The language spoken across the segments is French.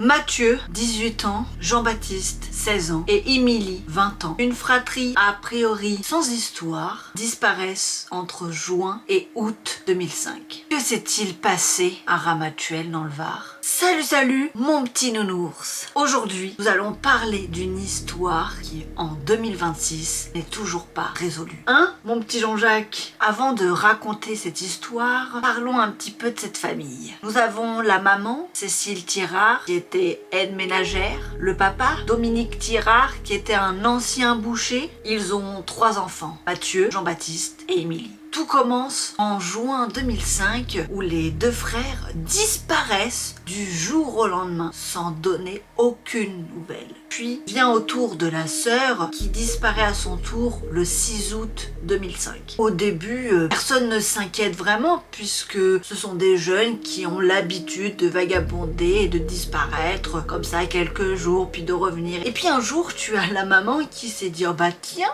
Mathieu, 18 ans, Jean-Baptiste, 16 ans et Émilie, 20 ans. Une fratrie a priori sans histoire disparaissent entre juin et août 2005. Que s'est-il passé à Ramatuelle dans le Var? Salut, mon petit nounours. Aujourd'hui, nous allons parler d'une histoire qui, en 2026, n'est toujours pas résolue. Hein, mon petit Jean-Jacques? Avant de raconter cette histoire, parlons un petit peu de cette famille. Nous avons la maman, Cécile Tirard, qui était aide ménagère, le papa, Dominique Tirard, qui était un ancien boucher. Ils ont 3 enfants, Mathieu, Jean-Baptiste et Émilie. Tout commence en juin 2005 où les 2 frères disparaissent du jour au lendemain sans donner aucune nouvelle. Puis vient au tour de la sœur qui disparaît à son tour le 6 août 2005. Au début, personne ne s'inquiète vraiment puisque ce sont des jeunes qui ont l'habitude de vagabonder et de disparaître comme ça quelques jours puis de revenir. Et puis un jour, tu as la maman qui s'est dit « Oh bah tiens,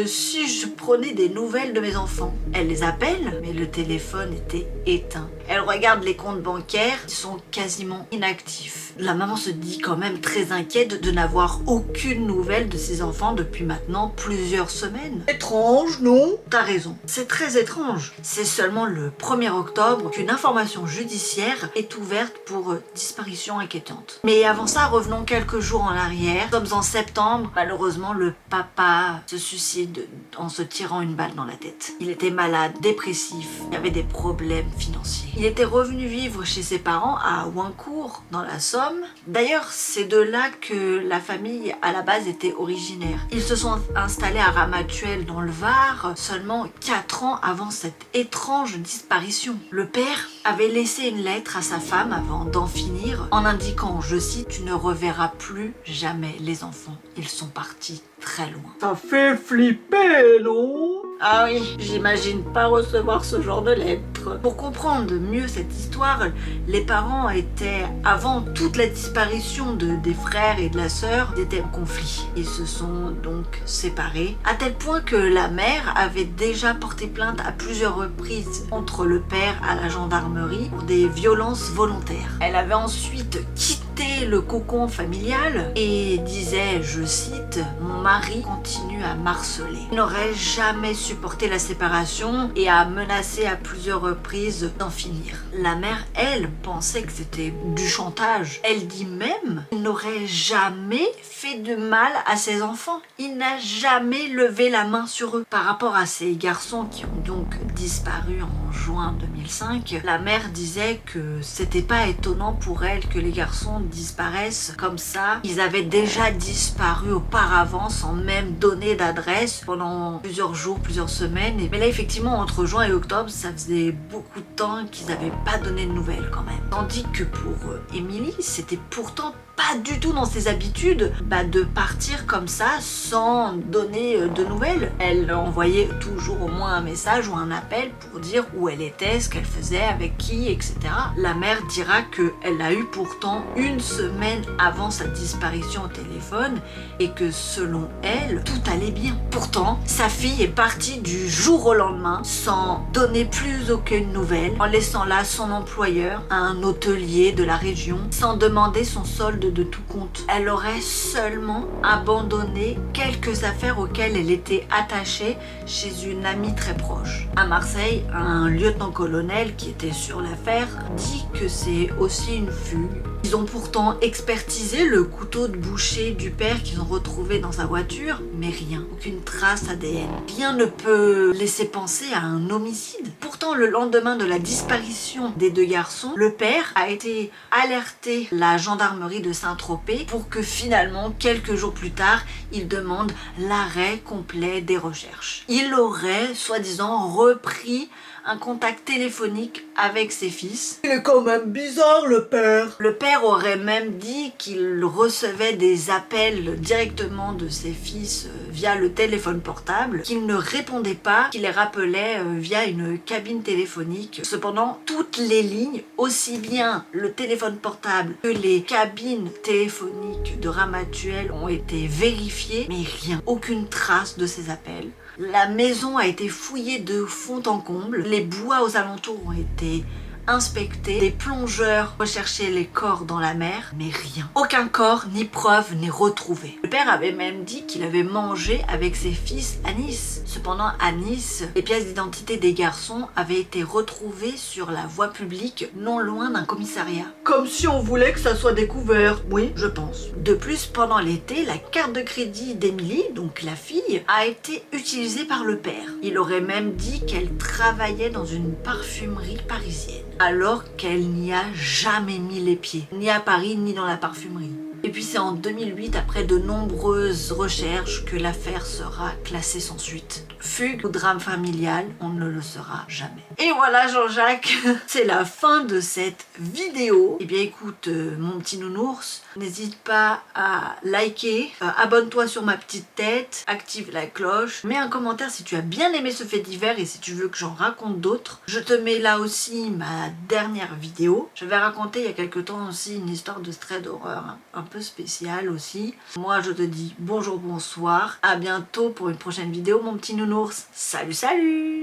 si je prenais des nouvelles de mes enfants ?» Elle les appelle, mais le téléphone était éteint. Elle regarde les comptes bancaires qui sont quasiment inactifs. La maman se dit quand même très inquiète de n'avoir aucune nouvelle de ses enfants depuis maintenant plusieurs semaines. Étrange, non? T'as raison, c'est très étrange. C'est seulement le 1er octobre qu'une information judiciaire est ouverte pour disparition inquiétante. Mais avant ça, revenons quelques jours en arrière. Nous sommes en septembre. Malheureusement, le papa se suicide en se tirant une balle dans la tête. Il était malade, dépressif, il avait des problèmes financiers. Il était revenu vivre chez ses parents à Ouincourt, dans la Somme. D'ailleurs, c'est de là que la famille, à la base, était originaire. Ils se sont installés à Ramatuelle, dans le Var, seulement 4 ans avant cette étrange disparition. Le père avait laissé une lettre à sa femme avant d'en finir, en indiquant, je cite, « Tu ne reverras plus jamais les enfants. Ils sont partis très loin. » Ça fait flipper, non? Ah oui, j'imagine pas recevoir ce genre de lettre. Pour comprendre mieux cette histoire, les parents étaient, avant toute la disparition des frères et de la sœur, ils étaient en conflit. Ils se sont donc séparés, à tel point que la mère avait déjà porté plainte à plusieurs reprises contre le père à la gendarmerie pour des violences volontaires. Elle avait ensuite quitté le cocon familial et disait, je cite, « Mon mari continue à m'harceler. Il n'aurait jamais supporté la séparation et a menacé à plusieurs reprises d'en finir. » La mère, elle, pensait que c'était du chantage. Elle dit même qu'il n'aurait jamais fait de mal à ses enfants. Il n'a jamais levé la main sur eux. Par rapport à ces garçons qui ont donc disparu en juin 2005, la mère disait que c'était pas étonnant pour elle que les garçons disparaissent comme ça. Ils avaient déjà disparu auparavant sans même donner d'adresse pendant plusieurs jours, plusieurs semaines. Mais là, effectivement, entre juin et octobre, ça faisait beaucoup de temps qu'ils n'avaient pas donné de nouvelles quand même. Tandis que pour Émilie, c'était pourtant pas du tout dans ses habitudes de partir comme ça sans donner de nouvelles. Elle envoyait toujours au moins un message ou un appel pour dire où elle était, ce qu'elle faisait, avec qui, etc. La mère dira qu'elle a eu pourtant 1 semaine avant sa disparition au téléphone et que selon elle, tout allait bien. Pourtant, sa fille est partie du jour au lendemain sans donner plus aucune nouvelle, en laissant là son employeur, un hôtelier de la région, sans demander son solde de tout compte. Elle aurait seulement abandonné quelques affaires auxquelles elle était attachée chez une amie très proche. À Marseille, un lieutenant-colonel qui était sur l'affaire dit que c'est aussi une fugue. Ils ont pourtant expertisé le couteau de boucher du père qu'ils ont retrouvé dans sa voiture, mais rien, aucune trace ADN. Rien ne peut laisser penser à un homicide. Pourtant, le lendemain de la disparition des 2 garçons, le père a été alerté la gendarmerie de Saint-Tropez pour que finalement, quelques jours plus tard, il demande l'arrêt complet des recherches. Il aurait, soi-disant, repris un contact téléphonique avec ses fils. Il est quand même bizarre, le père. Le père aurait même dit qu'il recevait des appels directement de ses fils via le téléphone portable, qu'il ne répondait pas, qu'il les rappelait via une cabine téléphonique. Cependant, toutes les lignes, aussi bien le téléphone portable que les cabines téléphoniques de Ramatuelle ont été vérifiées, mais rien, aucune trace de ces appels. La maison a été fouillée de fond en comble, les bois aux alentours ont été inspecté, des plongeurs recherchaient les corps dans la mer, mais rien. Aucun corps ni preuve n'est retrouvé. Le père avait même dit qu'il avait mangé avec ses fils à Nice. Cependant, à Nice, les pièces d'identité des garçons avaient été retrouvées sur la voie publique, non loin d'un commissariat. Comme si on voulait que ça soit découvert. Oui, je pense. De plus, pendant l'été, la carte de crédit d'Emily, donc la fille, a été utilisée par le père. Il aurait même dit qu'elle travaillait dans une parfumerie parisienne, alors qu'elle n'y a jamais mis les pieds, ni à Paris, ni dans la parfumerie. Et puis c'est en 2008, après de nombreuses recherches, que l'affaire sera classée sans suite. Fugue ou drame familial, on ne le saura jamais. Et voilà Jean-Jacques, c'est la fin de cette vidéo. Eh bien écoute, mon petit nounours, n'hésite pas à liker, abonne-toi sur ma petite tête, active la cloche, mets un commentaire si tu as bien aimé ce fait divers et si tu veux que j'en raconte d'autres. Je te mets là aussi ma dernière vidéo. Je vais raconter il y a quelques temps aussi une histoire de trait d'horreur, hein, un peu spéciale aussi. Moi je te dis bonjour, bonsoir, à bientôt pour une prochaine vidéo mon petit nounours. Salut salut!